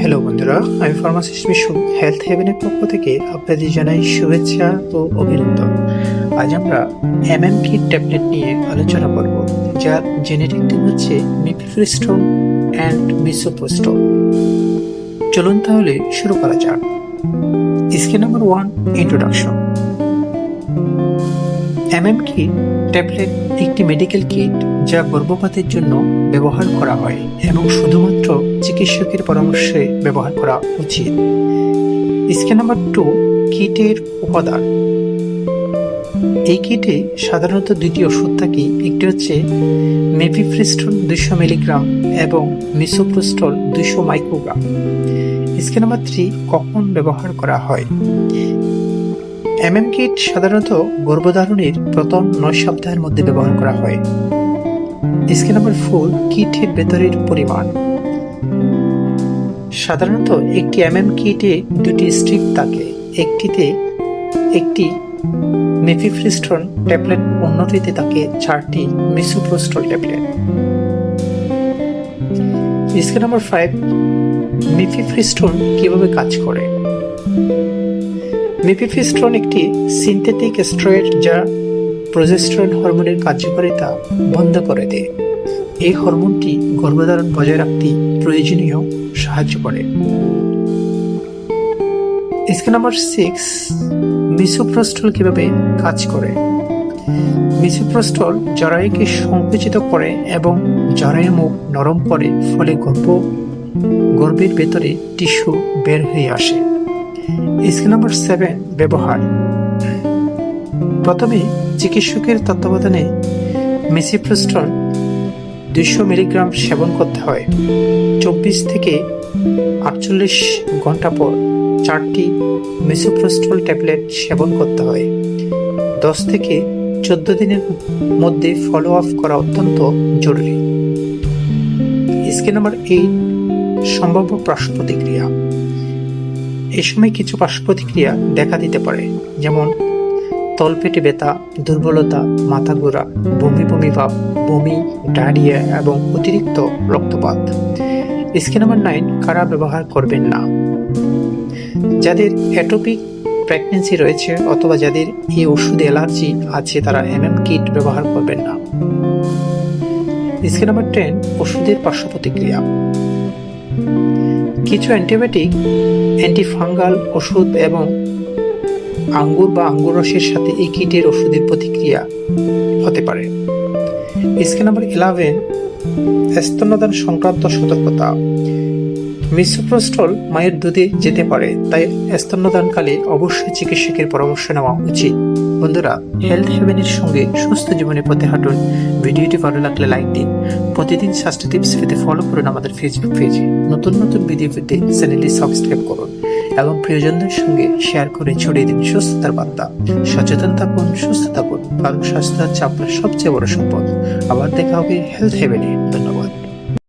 Hello বন্ধুরা, আমি pharmacist Mishu health হেভেনের পক্ষ থেকে আপনাদের জানাই শুভেচ্ছা ও অভিনন্দন। আজ আমরা এমএমকি ট্যাবলেট নিয়ে আলোচনা করব, যার জেনেটিক নেম হচ্ছে মিফেপ্রিস্টোন অ্যান্ড মিসোপ্রোস্টোল। চলুন তাহলে শুরু করা যাক। Scale number 1, introduction. এমএমকি ট্যাবলেট একটি মেডিকেল কিট যা গর্ভপাতের জন্য ব্যবহার করা হয় এবং শুধুমাত্র চিকিৎসকের পরামর্শে ব্যবহার করা উচিত। স্কেল নাম্বার 2, কিটের উপাদান। এই কিটে সাধারণত দুটি ওষুধ থাকে, একটি হচ্ছে মিফেপ্রিস্টোন 200 মিলিগ্রাম এবং মিসোপ্রোস্টোল 200 মাইক্রোগ্রাম। স্কেল নাম্বার 3, কখন ব্যবহার করা হয়। এমএম কিট সাধারণত গর্ভধারণের প্রথম 9 সপ্তাহের মধ্যে ব্যবহার করা হয়। স্কেল নাম্বার 4, কিটের ভেতরের পরিমাণ। সাধারণত একটি এমএম কিটে দুটি স্ট্রিপ থাকে, একটিতে একটি মিফেপ্রিস্টোন ট্যাবলেট, অন্যটিতে থাকে 4টি মিসোপ্রোস্টোল ট্যাবলেট। স্কেল নাম্বার 5, মিফেপ্রিস্টোন কিভাবে কাজ করে। মিফেপ্রিস্টোন একটি সিনথেটিক স্টেরয়েড যা প্রজেস্টেরন হরমোনের কার্যকারিতা বন্ধ করে দেয়। এই হরমোনটি গর্ভধারণ বজায় রাখতে প্রয়োজনীয় সাহায্য করে। স্কেল নাম্বার 6, মিসোপ্রোস্টোল কিভাবে কাজ করে। মিসোপ্রোস্টোল জরায়ুকে সংকুচিত করে এবং জরায়ুর মুখ নরম করে, ফলে গর্ভের ভেতরে টিস্যু বের হয়ে আসে। স্কেল নাম্বার 7, ব্যবহার। প্রথমে চিকিৎসকের তত্ত্বাবধানে মিফেপ্রিস্টোন 200 মিলিগ্রাম সেবন করতে হয়। 24 থেকে 48 ঘন্টা পর 4টি মিসোপ্রোস্টোল ট্যাবলেট সেবন করতে হয়। 10 থেকে 14 দিনের মধ্যে ফলো আপ করা অত্যন্ত জরুরি। স্কেল নাম্বার 8, সম্ভাব্য পার্শ্ব প্রতিক্রিয়া। এই সময় কিছু পার্শ্ব প্রতিক্রিয়া দেখা দিতে পারে, যেমন তলপেটে ব্যথা, দুর্বলতা, মাথা ঘোরা, বমি বমি ভাব, বমি, ডায়রিয়া এবং অতিরিক্ত রক্তপাত। স্কেল নাম্বার 9, কারা ব্যবহার করবেন না। যাদের অ্যাটোপিক প্রেগন্যান্সি রয়েছে অথবা যাদের এই ওষুধে অ্যালার্জি আছে তারা এমএম কিট ব্যবহার করবেন না। স্কেল নাম্বার 10, ওষুধের পার্শ্ব প্রতিক্রিয়া। কিছু অ্যান্টিবায়োটিক, অ্যান্টিফাঙ্গাল ওষুধ এবং আঙ্গুর বা আঙ্গুর রসের সাথে এই কিটের ওষুধের প্রতিক্রিয়া হতে পারে। স্কেল নাম্বার 11, স্তন্যদান সংক্রান্ত সতর্কতা। মিসোপ্রোস্টোল মায়ের দুধে যেতে পারে, তাই স্তন্যদানকালে অবশ্যই চিকিৎসকের পরামর্শ নেওয়া উচিত। বন্ধুরা, হেলথ হেভেনের সঙ্গে সুস্থ জীবনের পথে হাঁটুন। ভিডিওটি ভালো লাগলে লাইক দিন। প্রতিদিন স্বাস্থ্য টিপস পেতে ফলো করুন আমাদের ফেসবুক পেজে। নতুন নতুন ভিডিও পেতে চ্যানেলটি সাবস্ক্রাইব করুন এবং প্রিয়জনদের সঙ্গে শেয়ার করে ছড়িয়ে দিন সুস্থতার বার্তা। সচেতন থাকুন, সুস্থ থাকুন। ভালো স্বাস্থ্য হচ্ছে আপনার সবচেয়ে বড় সম্পদ। আবার দেখা হবে হেলথ হেভেনে। ধন্যবাদ।